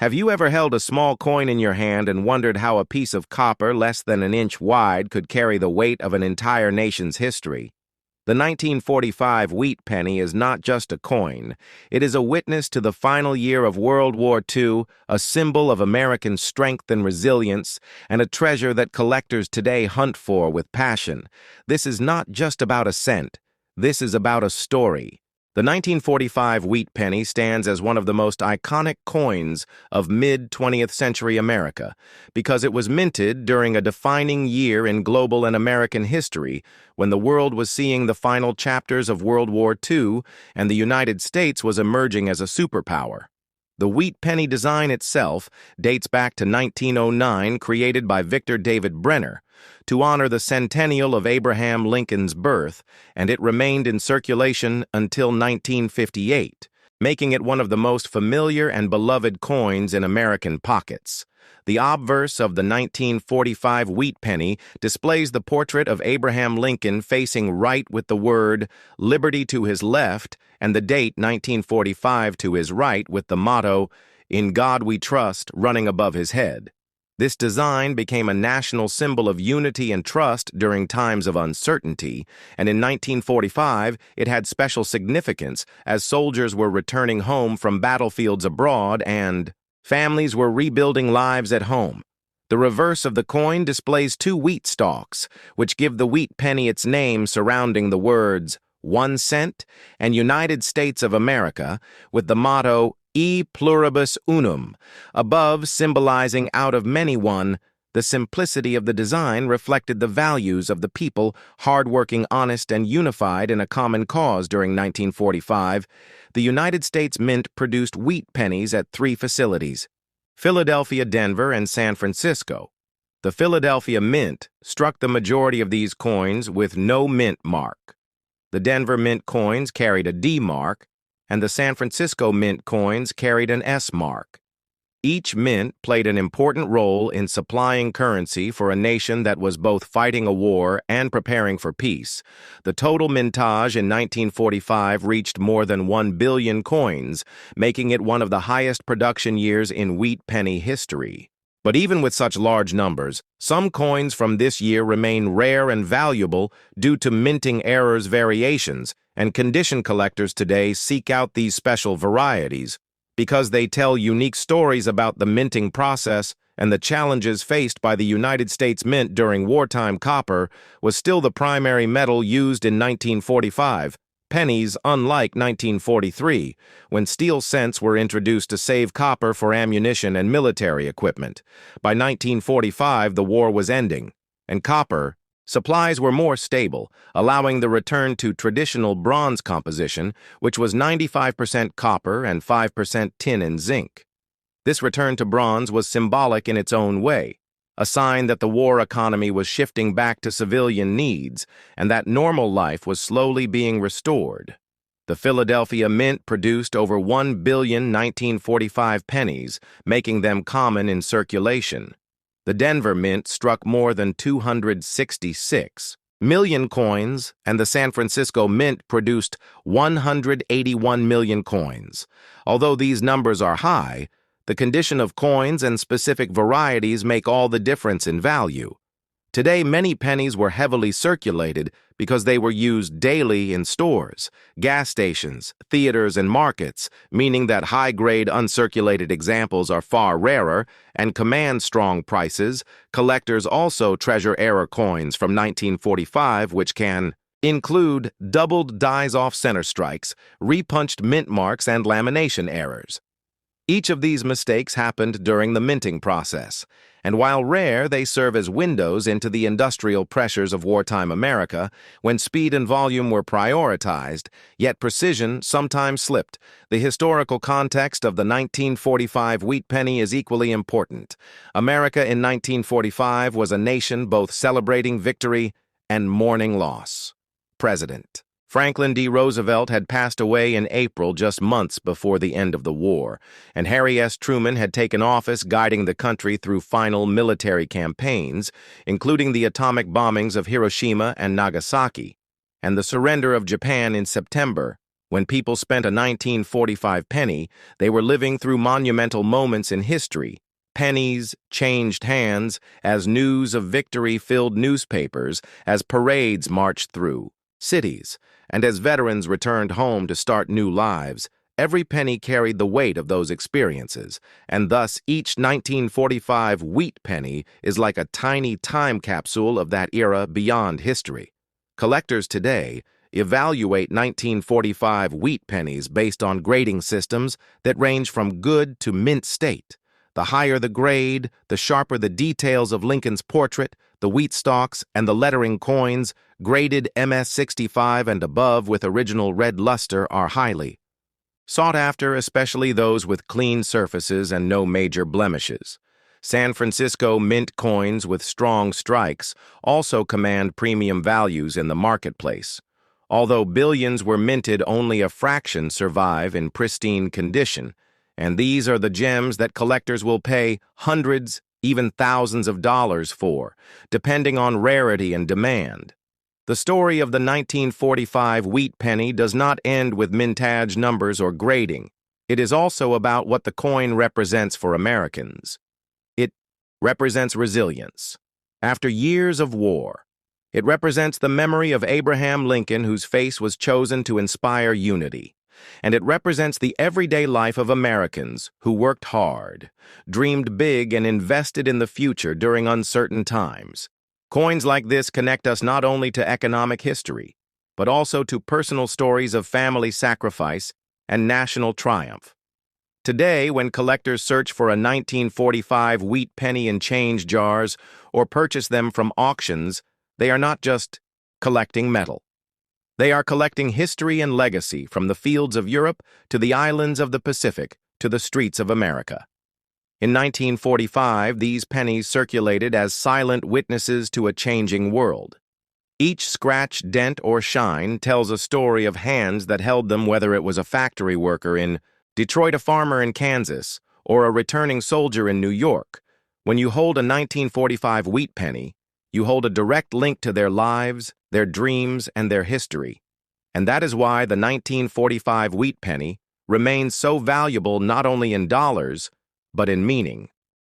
Have you ever held a small coin in your hand and wondered how a piece of copper less than an inch wide could carry the weight of an entire nation's history? The 1945 wheat penny is not just a coin. It is a witness to the final year of World War II, a symbol of American strength and resilience, and a treasure that collectors today hunt for with passion. This is not just about a cent. This is about a story. The 1945 wheat penny stands as one of the most iconic coins of mid-20th century America because it was minted during a defining year in global and American history when the world was seeing the final chapters of World War II and the United States was emerging as a superpower. The wheat penny design itself dates back to 1909, created by Victor David Brenner, to honor the centennial of Abraham Lincoln's birth, and it remained in circulation until 1958, making it one of the most familiar and beloved coins in American pockets. The obverse of the 1945 wheat penny displays the portrait of Abraham Lincoln facing right with the word "Liberty" to his left and the date 1945 to his right with the motto, "In God We Trust," running above his head. This design became a national symbol of unity and trust during times of uncertainty, and in 1945 it had special significance as soldiers were returning home from battlefields abroad and families were rebuilding lives at home. The reverse of the coin displays two wheat stalks, which give the wheat penny its name surrounding the words 1 cent and United States of America, with the motto E pluribus unum, above symbolizing out of many one. The simplicity of the design reflected the values of the people, hardworking, honest, and unified in a common cause during 1945. The United States Mint produced wheat pennies at 3 facilities: Philadelphia, Denver, and San Francisco. The Philadelphia Mint struck the majority of these coins with no mint mark. The Denver Mint coins carried a D mark, and the San Francisco Mint coins carried an S mark. Each mint played an important role in supplying currency for a nation that was both fighting a war and preparing for peace. The total mintage in 1945 reached more than 1 billion coins, making it one of the highest production years in wheat penny history. But even with such large numbers, some coins from this year remain rare and valuable due to minting errors variations, and condition collectors today seek out these special varieties because they tell unique stories about the minting process and the challenges faced by the United States Mint during wartime. Copper was still the primary metal used in 1945. Pennies, unlike 1943, when steel cents were introduced to save copper for ammunition and military equipment. By 1945, the war was ending, and copper supplies were more stable, allowing the return to traditional bronze composition, which was 95% copper and 5% tin and zinc. This return to bronze was symbolic in its own way, a sign that the war economy was shifting back to civilian needs and that normal life was slowly being restored. The Philadelphia Mint produced over 1 billion 1945 pennies, making them common in circulation. The Denver Mint struck more than 266 million coins, and the San Francisco Mint produced 181 million coins. Although these numbers are high, the condition of coins and specific varieties make all the difference in value. Today, many pennies were heavily circulated because they were used daily in stores, gas stations, theaters, and markets, meaning that high-grade uncirculated examples are far rarer and command strong prices. Collectors also treasure error coins from 1945, which can include doubled dies-off center strikes, repunched mint marks, and lamination errors. Each of these mistakes happened during the minting process, and while rare, they serve as windows into the industrial pressures of wartime America when speed and volume were prioritized, yet precision sometimes slipped. The historical context of the 1945 wheat penny is equally important. America in 1945 was a nation both celebrating victory and mourning loss. President Franklin D. Roosevelt had passed away in April, just months before the end of the war, and Harry S. Truman had taken office, guiding the country through final military campaigns, including the atomic bombings of Hiroshima and Nagasaki, and the surrender of Japan in September When people spent a 1945 penny, they were living through monumental moments in history. Pennies changed hands as news of victory filled newspapers, as parades marched through cities, and as veterans returned home to start new lives. Every penny carried the weight of those experiences, and thus each 1945 wheat penny is like a tiny time capsule of that era beyond history. Collectors today evaluate 1945 wheat pennies based on grading systems that range from good to mint state. The higher the grade, the sharper the details of Lincoln's portrait, the wheat stalks, and the lettering coins, graded MS-65 and above with original red luster, are highly sought after, especially those with clean surfaces and no major blemishes. San Francisco mint coins with strong strikes also command premium values in the marketplace. Although billions were minted, only a fraction survive in pristine condition, and these are the gems that collectors will pay hundreds, even thousands of dollars for, depending on rarity and demand. The story of the 1945 wheat penny does not end with mintage numbers or grading. It is also about what the coin represents for Americans. It represents resilience. After years of war, it represents the memory of Abraham Lincoln, whose face was chosen to inspire unity. And it represents the everyday life of Americans who worked hard, dreamed big, and invested in the future during uncertain times. Coins like this connect us not only to economic history, but also to personal stories of family sacrifice and national triumph. Today, when collectors search for a 1945 wheat penny in change jars or purchase them from auctions, they are not just collecting metal. They are collecting history and legacy, from the fields of Europe to the islands of the Pacific to the streets of America. In 1945, these pennies circulated as silent witnesses to a changing world. Each scratch, dent, or shine tells a story of hands that held them, whether it was a factory worker in Detroit, a farmer in Kansas, or a returning soldier in New York. When you hold a 1945 wheat penny, you hold a direct link to their lives, their dreams, and their history. And that is why the 1945 wheat penny remains so valuable, not only in dollars, but in meaning.